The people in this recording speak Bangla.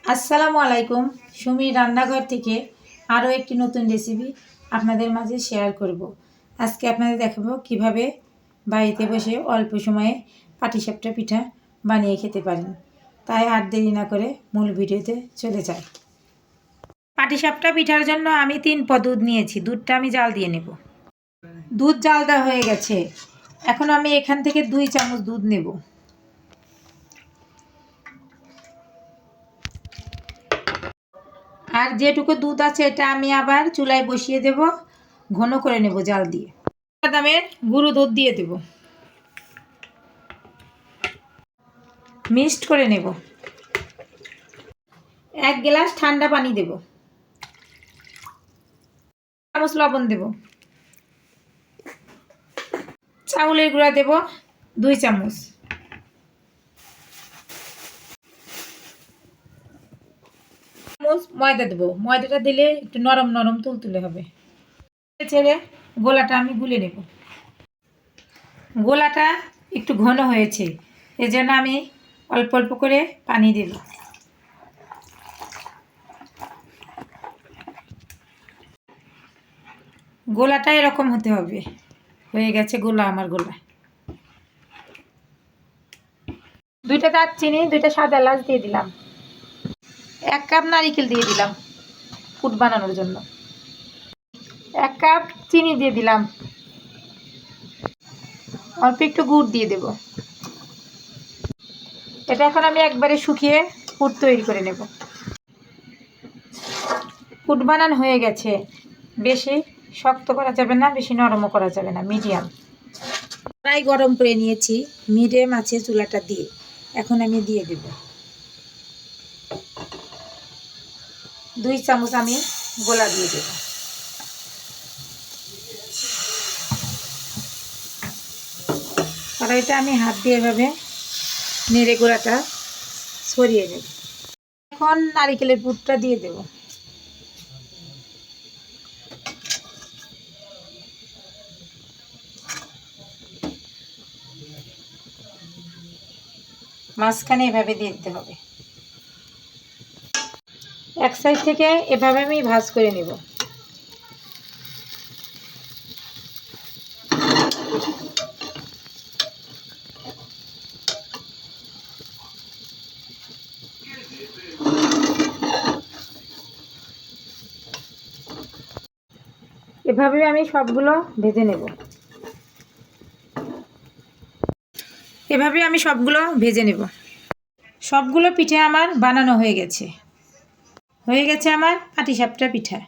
আসসালামু আলাইকুম। সুমির রান্নাঘর থেকে আরও একটি নতুন রেসিপি আপনাদের মাঝে শেয়ার করব। আজকে আপনাদের দেখাবো কিভাবে বাড়িতে বসে অল্প সময়ে পাটিসাপটা পিঠা বানিয়ে খেতে পারেন। তাই আর দেরি না করে মূল ভিডিওতে চলে যাই। পাটিসাপটা পিঠার জন্য আমি 3 পদ দুধ নিয়েছি। দুধটা আমি জাল দিয়ে নেব। দুধ জাল দেওয়া হয়ে গেছে। এখন আমি এখান থেকে 2 চামচ দুধ নেব। আর যেটুকু দুধ আছে এটা আমি আবার চুলায় বসিয়ে দেব, ঘন করে নেব জাল দিয়ে। বাদামের গুঁড়ো দুধ দিয়ে দেব, মিক্সড করে নেব। 1 গ্লাস ঠান্ডা পানি দেব, চামচ লবণ দেব, চাউলের গুঁড়া দেব 2 চামচ, ময়দা দেব। ময়দাটা দিলে একটু নরম নরম তুলতুলে হবে। ছেড়ে গোলাটা আমি গুলে নেব। গোলাটা একটু ঘন হয়েছে, এজন্য আমি অল্প অল্প করে পানি দেব। গোলাটা এরকম হতে হবে। হয়ে গেছে গোলা আমার গোলা। 2টা দারচিনি, 2টা সাদা এলাচ দিয়ে দিলাম। 1 কাপ নারকেল দিয়ে দিলাম পুর বানানোর জন্য। 1 কাপ চিনি দিয়ে দিলাম। অল্প একটু গুড় দিয়ে দেব। এটা এখন আমি একবারে শুকিয়ে পুর তৈরি করে নেব। পুর বানানো হয়ে গেছে। বেশি শক্ত করা যাবে না, বেশি নরমও করা যাবে না, মিডিয়াম। প্রায় গরম করে নিয়েছি মিডিয়াম আছে চুলাটা দিয়ে। এখন আমি দিয়ে দেব 2 চামচ আমি গোলা দিয়ে দেব। কড়াইটা আমি হাত দিয়ে এভাবে নেড়ে গোলাটা ছড়িয়ে নেব। এখন নারকেলের পুরটা দিয়ে দেব। মাঝখানে এভাবে দিয়ে দিতে হবে। এক সাইড থেকে এভাবে আমি ভাঁজ করে নেব। এভাবে আমি সবগুলো ভেজে নেব। এভাবে আমি সবগুলো ভেজে নেব। সবগুলো পিঠে আমার বানানো হয়ে গেছে। আমার পাটিসাপটা পিঠা।